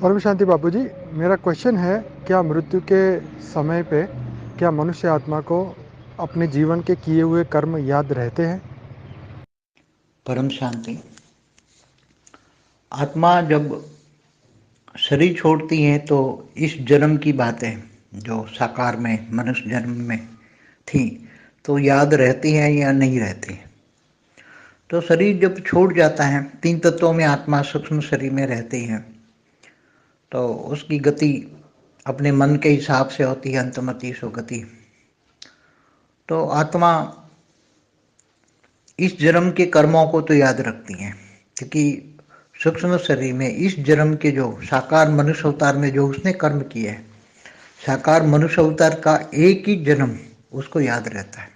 परम शांति बाबू जी, मेरा क्वेश्चन है, क्या मृत्यु के समय पे क्या मनुष्य आत्मा को अपने जीवन के किए हुए कर्म याद रहते हैं? परम शांति। आत्मा जब शरीर छोड़ती है तो इस जन्म की बातें जो साकार में मनुष्य जन्म में थी तो याद रहती हैं या नहीं रहती। तो शरीर जब छूट जाता है, तीन तत्वों में आत्मा सूक्ष्म शरीर में रहती है, तो उसकी गति अपने मन के हिसाब से होती है, अंतमति सो गति। तो आत्मा इस जन्म के कर्मों को तो याद रखती हैं, क्योंकि सूक्ष्म शरीर में इस जन्म के जो साकार मनुष्य अवतार में जो उसने कर्म किए हैं, साकार मनुष्य अवतार का एक ही जन्म उसको याद रहता है,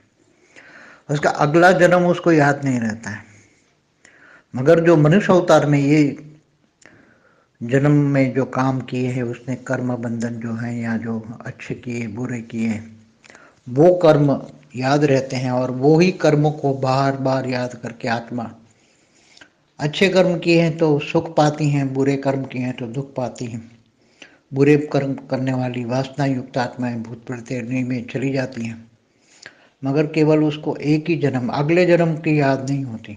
उसका अगला जन्म उसको याद नहीं रहता है। मगर जो मनुष्य अवतार में ये जन्म में जो काम किए हैं उसने, कर्म बंधन जो है या जो अच्छे किए बुरे किए, वो कर्म याद रहते हैं और वो ही कर्मों को बार बार याद करके आत्मा अच्छे कर्म किए हैं तो सुख पाती हैं, बुरे कर्म किए हैं तो दुख पाती हैं। बुरे कर्म करने वाली वासना युक्त आत्माएं भूत प्रेत में चली जाती हैं, मगर केवल उसको एक ही जन्म, अगले जन्म की याद नहीं होती।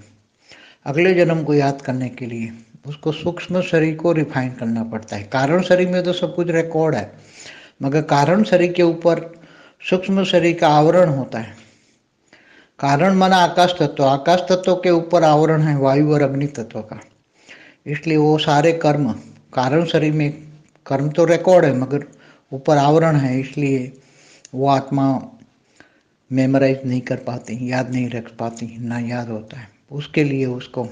अगले जन्म को याद करने के लिए उसको सूक्ष्म शरीर को रिफाइन करना पड़ता है। कारण शरीर में तो सब कुछ रिकॉर्ड है, मगर कारण शरीर के ऊपर सूक्ष्म शरीर का आवरण होता है। कारण माना आकाश तत्व, आकाश तत्व के ऊपर आवरण है वायु और अग्नि तत्व का। इसलिए वो सारे कर्म कारण शरीर में, कर्म तो रिकॉर्ड है मगर ऊपर आवरण है, इसलिए वो आत्मा मेमोराइज नहीं कर पाती, याद नहीं रख पाती, ना याद होता है। उसके लिए उसको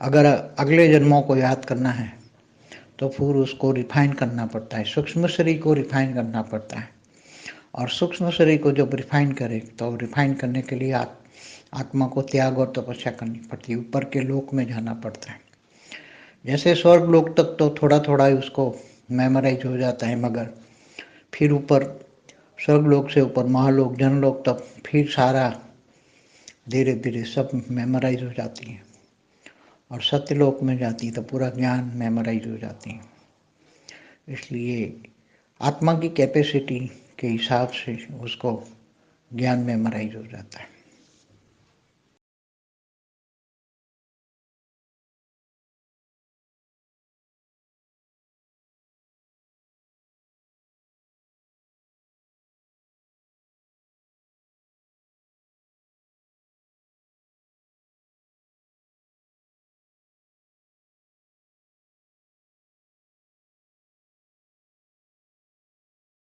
अगर अगले जन्मों को याद करना है तो फिर उसको रिफाइन करना पड़ता है, सूक्ष्म शरीर को रिफाइन करना पड़ता है। और सूक्ष्म शरीर को जब रिफाइन करे तो रिफाइन करने के लिए आत्मा को त्याग और तपस्या करनी पड़ती है, ऊपर के लोक में जाना पड़ता है। जैसे स्वर्ग लोक तक तो थोड़ा थोड़ा ही उसको मेमोराइज हो जाता है, मगर फिर ऊपर स्वर्ग लोक से ऊपर महालोक जनलोक तक फिर सारा धीरे धीरे सब मेमोराइज हो जाती है। और सत्यलोक में जाती तो पूरा ज्ञान मेमोराइज हो जाती है। इसलिए आत्मा की कैपेसिटी के हिसाब से उसको ज्ञान मेमोराइज हो जाता है।